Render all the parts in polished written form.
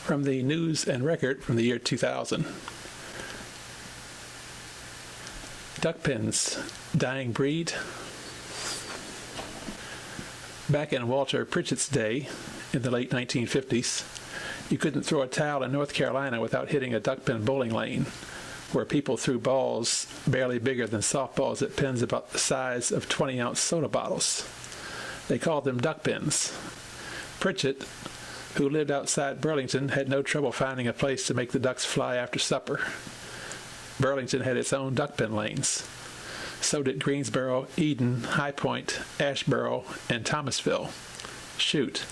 From the News and Record from the year 2000. Duckpins, dying breed. Back in Walter Pritchett's day, in the late 1950s, you couldn't throw a towel in North Carolina without hitting a duckpin bowling lane, where people threw balls barely bigger than softballs at pins about the size of 20-ounce soda bottles. They called them duckpins. Pritchett, who lived outside Burlington, had no trouble finding a place to make the ducks fly after supper. Burlington had its own duckpin lanes. So did Greensboro, Eden, High Point, Asheboro, and Thomasville. Shoot,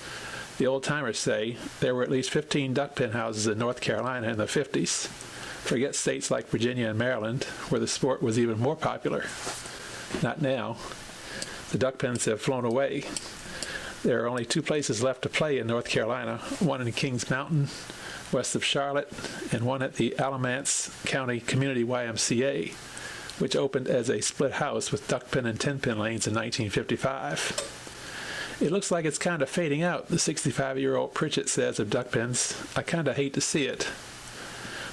the old-timers say there were at least 15 duckpin houses in North Carolina in the 50s. Forget states like Virginia and Maryland, where the sport was even more popular. Not now. The duckpins have flown away. There are only 2 places left to play in North Carolina, one in Kings Mountain, west of Charlotte, and one at the Alamance County Community YMCA, which opened as a split house with duckpin and 10-pin lanes in 1955. It looks like it's kind of fading out, the 65-year-old Pritchett says of duckpins. I kind of hate to see it.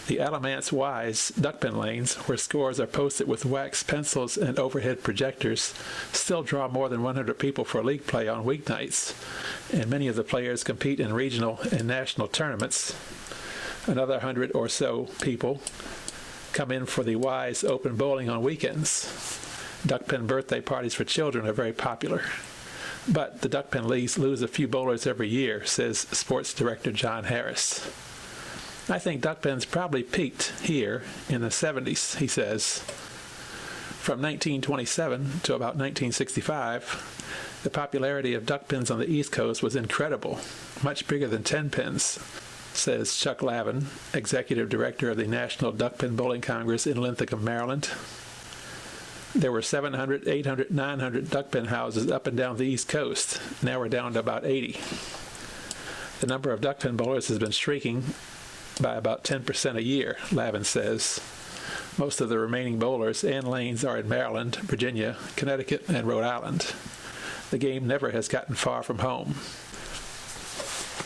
The Alamance Y's duckpin lanes, where scores are posted with wax pencils and overhead projectors, still draw more than 100 people for league play on weeknights, and many of the players compete in regional and national tournaments. Another 100 or so people come in for the Y's open bowling on weekends. Duckpin birthday parties for children are very popular. But the duckpin leagues lose a few bowlers every year, says sports director John Harris. I think duckpins probably peaked here in the 70s, he says. From 1927 to about 1965, the popularity of duckpins on the East Coast was incredible, much bigger than 10-pins, says Chuck Lavin, executive director of the National Duckpin Bowling Congress in Linthicum, Maryland. There were 700, 800, 900 duckpin houses up and down the East Coast. Now we're down to about 80. The number of duckpin bowlers has been shrinking by about 10% a year, Lavin says. Most of the remaining bowlers and lanes are in Maryland, Virginia, Connecticut, and Rhode Island. The game never has gotten far from home.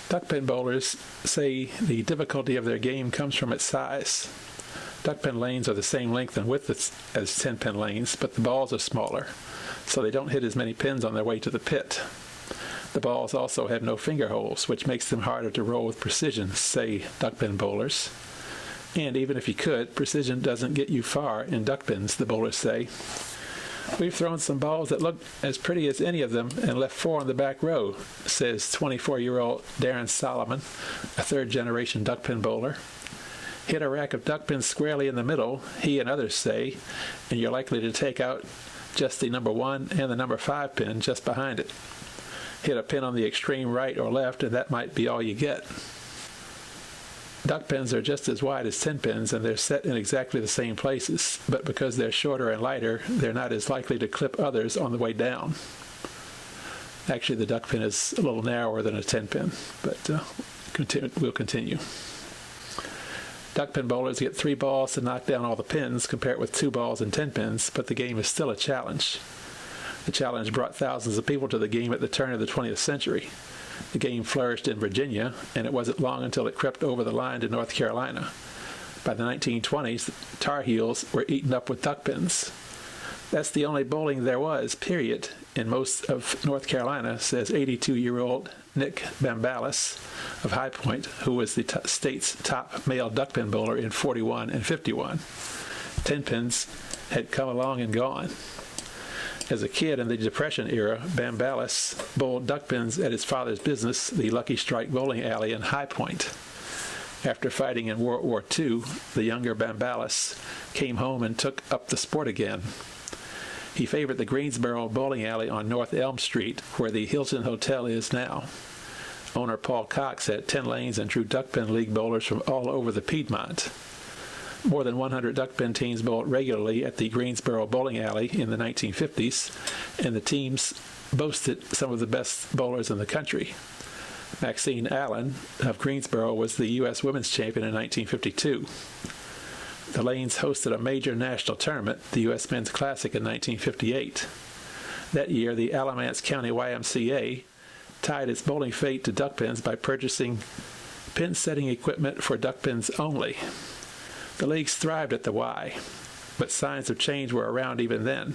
Duckpin bowlers say the difficulty of their game comes from its size. Duckpin lanes are the same length and width as 10-pin lanes, but the balls are smaller, so they don't hit as many pins on their way to the pit. The balls also have no finger holes, which makes them harder to roll with precision, say duckpin bowlers. And even if you could, precision doesn't get you far in duckpins, the bowlers say. We've thrown some balls that look as pretty as any of them and left 4 on the back row, says 24-year-old Darren Solomon, a third-generation duckpin bowler. Hit a rack of duckpins squarely in the middle, he and others say, and you're likely to take out just the number 1 and the number 5 pin just behind it. Hit a pin on the extreme right or left, and that might be all you get. Duckpins are just as wide as 10 pins, and they're set in exactly the same places, but because they're shorter and lighter, they're not as likely to clip others on the way down. Actually, the duckpin is a little narrower than a 10 pin, but we'll continue. Duckpin bowlers get 3 balls to knock down all the pins, compared with 2 balls and 10 pins, but the game is still a challenge. The challenge brought thousands of people to the game at the turn of the 20th century. The game flourished in Virginia, and it wasn't long until it crept over the line to North Carolina. By the 1920s, Tar Heels were eaten up with duckpins. That's the only bowling there was, period, in most of North Carolina, says 82-year-old Nick Bambalis of High Point, who was the state's top male duckpin bowler in 41 and 51. 10 pins had come along and gone. As a kid in the Depression era, Bambalis bowled duckpins at his father's business, the Lucky Strike Bowling Alley in High Point. After fighting in World War II, the younger Bambalis came home and took up the sport again. He favored the Greensboro Bowling Alley on North Elm Street, where the Hilton Hotel is now. Owner Paul Cox had 10 lanes and drew duckpin league bowlers from all over the Piedmont. More than 100 duckpin teams bowled regularly at the Greensboro Bowling Alley in the 1950s, and the teams boasted some of the best bowlers in the country. Maxine Allen of Greensboro was the U.S. Women's Champion in 1952. The lanes hosted a major national tournament, the U.S. Men's Classic, in 1958. That year, the Alamance County YMCA tied its bowling fate to duckpins by purchasing pin setting equipment for duckpins only. The leagues thrived at the Y, but signs of change were around even then.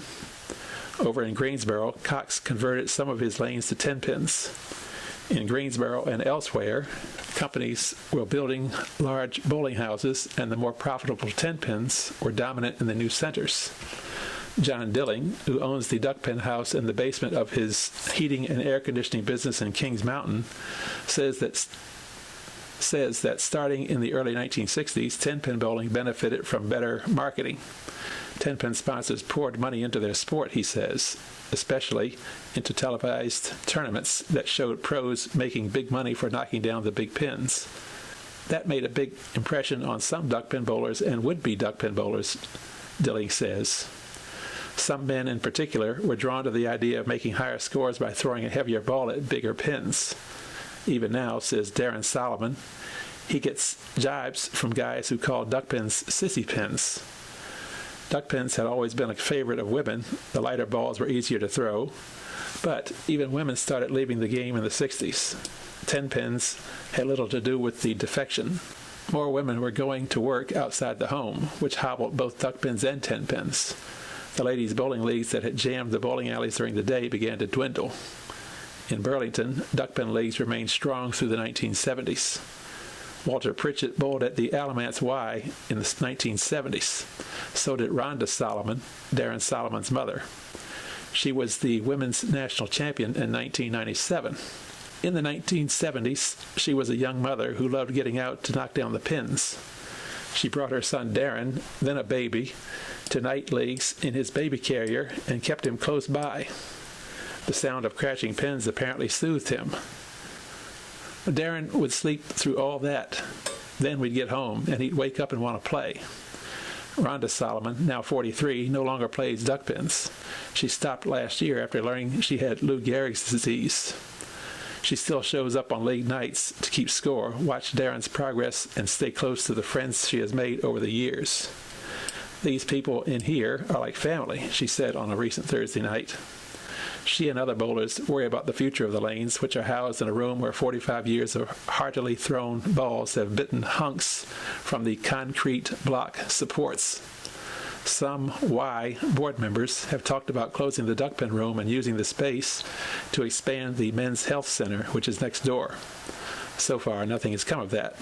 Over in Greensboro, Cox converted some of his lanes to 10 pins. In Greensboro and elsewhere, companies were building large bowling houses, and the more profitable 10 pins were dominant in the new centers. John Dilling, who owns the duckpin house in the basement of his heating and air conditioning business in Kings Mountain, says that starting in the early 1960s, 10-pin bowling benefited from better marketing. 10-pin sponsors poured money into their sport, he says, especially into televised tournaments that showed pros making big money for knocking down the big pins. That made a big impression on some duckpin bowlers and would-be duckpin bowlers, Dilling says. Some men in particular were drawn to the idea of making higher scores by throwing a heavier ball at bigger pins. Even now, says Darren Solomon, he gets jibes from guys who call duckpins sissy pins. Duckpins had always been a favorite of women. The lighter balls were easier to throw, but even women started leaving the game in the 60s. 10 pins had little to do with the defection. More women were going to work outside the home, which hobbled both duckpins and 10 pins. The ladies' bowling leagues that had jammed the bowling alleys during the day began to dwindle. In Burlington, duckpin leagues remained strong through the 1970s. Walter Pritchett bowled at the Alamance Y in the 1970s. So did Rhonda Solomon, Darren Solomon's mother. She was the women's national champion in 1997. In the 1970s, she was a young mother who loved getting out to knock down the pins. She brought her son Darren, then a baby, to night leagues in his baby carrier and kept him close by. The sound of crashing pins apparently soothed him. Darren would sleep through all that. Then we'd get home, and he'd wake up and want to play. Rhonda Solomon, now 43, no longer plays duckpins. She stopped last year after learning she had Lou Gehrig's disease. She still shows up on league nights to keep score, watch Darren's progress, and stay close to the friends she has made over the years. These people in here are like family, she said on a recent Thursday night. She and other bowlers worry about the future of the lanes, which are housed in a room where 45 years of heartily thrown balls have bitten hunks from the concrete block supports. Some Y board members have talked about closing the duckpin room and using the space to expand the men's health center, which is next door. So far, nothing has come of that.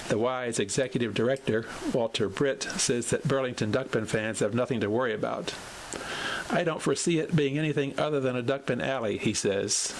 The Y's executive director, Walter Britt, says that Burlington duckpin fans have nothing to worry about. I don't foresee it being anything other than a duckpin alley, he says.